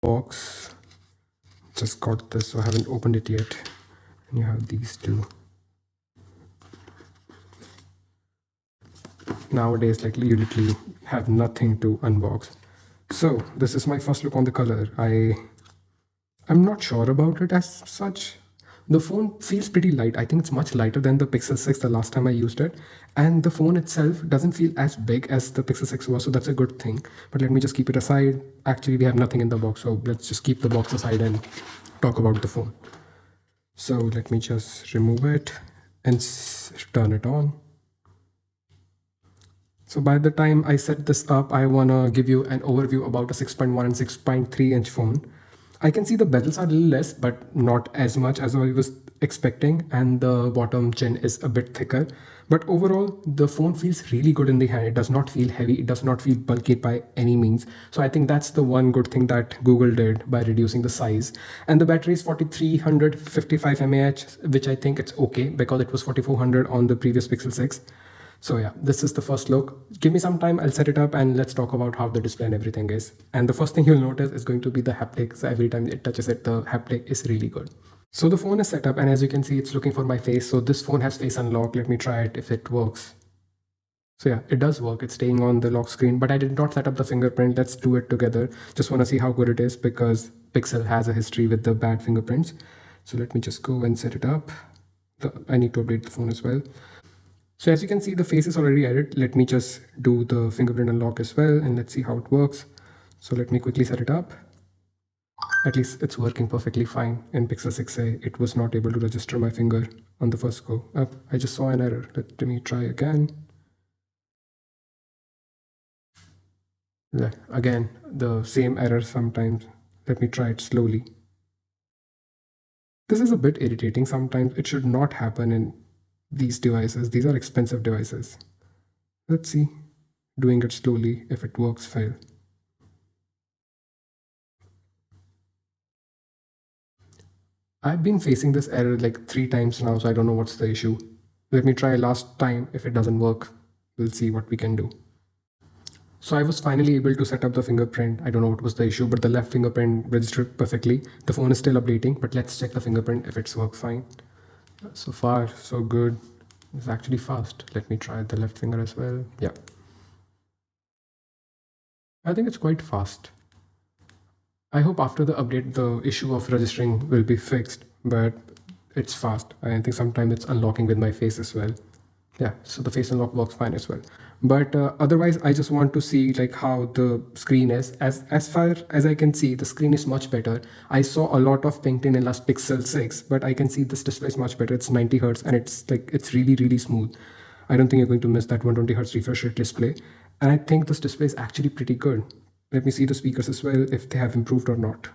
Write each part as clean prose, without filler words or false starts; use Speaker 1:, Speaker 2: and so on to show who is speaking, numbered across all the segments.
Speaker 1: box. Just got this, so I haven't opened it yet. And you have these two. Nowadays, like, you literally have nothing to unbox. So this is my first look on the color. I'm not sure about it as such. The phone feels pretty light. I think it's much lighter than the Pixel 6 the last time I used it. And the phone itself doesn't feel as big as the Pixel 6 was, so that's a good thing. But let me just keep it aside. Actually, we have nothing in the box, so let's just keep the box aside and talk about the phone. So let me just remove it and turn it on. So by the time I set this up, I want to give you an overview about a 6.1 and 6.3 inch phone. I can see the bezels are a little less, but not as much as I was expecting, and the bottom chin is a bit thicker. But overall, the phone feels really good in the hand. It does not feel heavy. It does not feel bulky by any means. So I think that's the one good thing that Google did by reducing the size. And the battery is 4355 mAh, which I think it's okay because it was 4400 on the previous Pixel 6. So yeah, this is the first look. Give me some time, I'll set it up and let's talk about how the display and everything is. And the first thing you'll notice is going to be the haptic. So every time it touches it, the haptic is really good. So the phone is set up and as you can see, it's looking for my face. So this phone has face unlock. Let me try it if it works. So yeah, it does work. It's staying on the lock screen, but I did not set up the fingerprint. Let's do it together. Just want to see how good it is because Pixel has a history with the bad fingerprints. So let me just go and set it up. I need to update the phone as well. So as you can see, the face is already added. Let me just do the fingerprint unlock as well and let's see how it works. So let me quickly set it up. At least it's working perfectly fine. In Pixel 6a, it was not able to register my finger on the first go. I just saw an error. Let me try again. Again, the same error sometimes. Let me try it slowly. This is a bit irritating sometimes. It should not happen in these devices. These are expensive devices. Let's see, doing it slowly, if it works fine. I've been facing this error like 3 times now, so I don't know what's the issue. Let me try last time. If it doesn't work, we'll see what we can do. So I was finally able to set up the fingerprint. I don't know what was the issue, but the left fingerprint registered perfectly. The phone is still updating, but let's check the fingerprint if it's worked fine. So far, so good. It's actually fast. Let me try the left finger as well. Yeah. I think it's quite fast. I hope after the update, the issue of registering will be fixed, but it's fast. I think sometimes it's unlocking with my face as well. Yeah, so the face unlock works fine as well. But otherwise, I just want to see like how the screen is. As far as I can see, the screen is much better. I saw a lot of ping in last Pixel 6, but I can see this display is much better. It's 90 Hz and it's really, really smooth. I don't think you're going to miss that 120 Hz refresh rate display. And I think this display is actually pretty good. Let me see the speakers as well, if they have improved or not.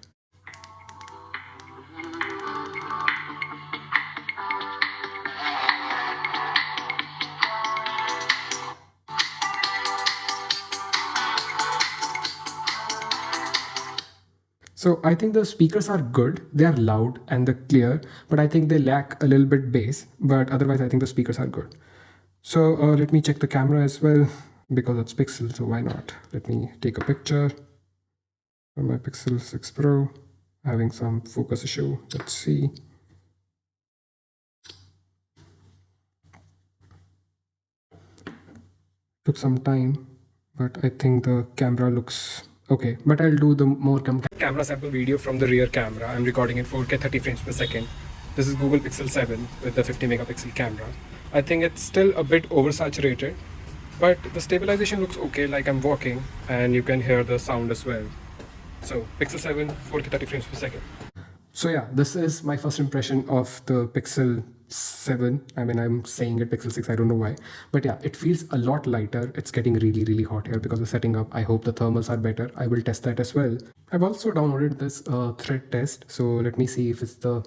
Speaker 1: So I think the speakers are good. They are loud and they're clear, but I think they lack a little bit bass. But otherwise, I think the speakers are good. So let me check the camera as well because it's Pixel, so why not? Let me take a picture of my Pixel 6 Pro. Having some focus issue. Let's see. Took some time, but I think the camera looks okay, but I'll do the more camera sample video from the rear camera. I'm recording in 4K 30 frames per second. This is Google Pixel 7 with the 50 megapixel camera. I think it's still a bit oversaturated, but the stabilization looks okay, like I'm walking and you can hear the sound as well. So Pixel 7, 4K 30 frames per second. So yeah, this is my first impression of the Pixel 7. I mean, I'm saying it Pixel 6, I don't know why. But yeah, it feels a lot lighter. It's getting really, really hot here because of setting up. I hope the thermals are better. I will test that as well. I've also downloaded this thread test. So let me see if it's the...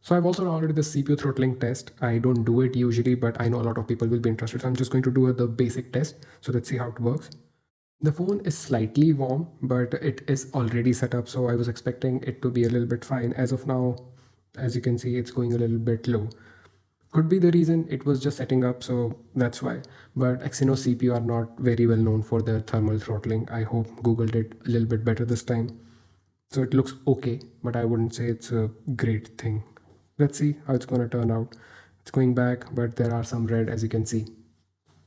Speaker 1: So I've also downloaded the CPU throttling test. I don't do it usually, but I know a lot of people will be interested. So I'm just going to do the basic test. So let's see how it works. The phone is slightly warm, but it is already set up, so I was expecting it to be a little bit fine. As of now, as you can see, it's going a little bit low. Could be the reason it was just setting up, so that's why. But Exynos CPU are not very well known for their thermal throttling. I hope Google did a little bit better this time. So it looks okay, but I wouldn't say it's a great thing. Let's see how it's going to turn out. It's going back, but there are some red, as you can see.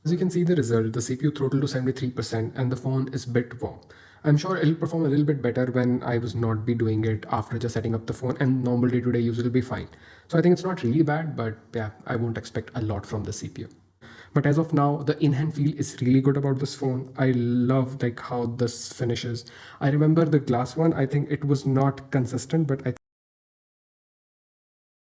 Speaker 1: As you can see the result, the CPU throttled to 73% and the phone is a bit warm. I'm sure it'll perform a little bit better when I was not be doing it after just setting up the phone, and normal day-to-day use will be fine. So I think it's not really bad, but yeah, I won't expect a lot from the CPU. But as of now, the in-hand feel is really good about this phone. I love like how this finishes. I remember the glass one, I think it was not consistent, but I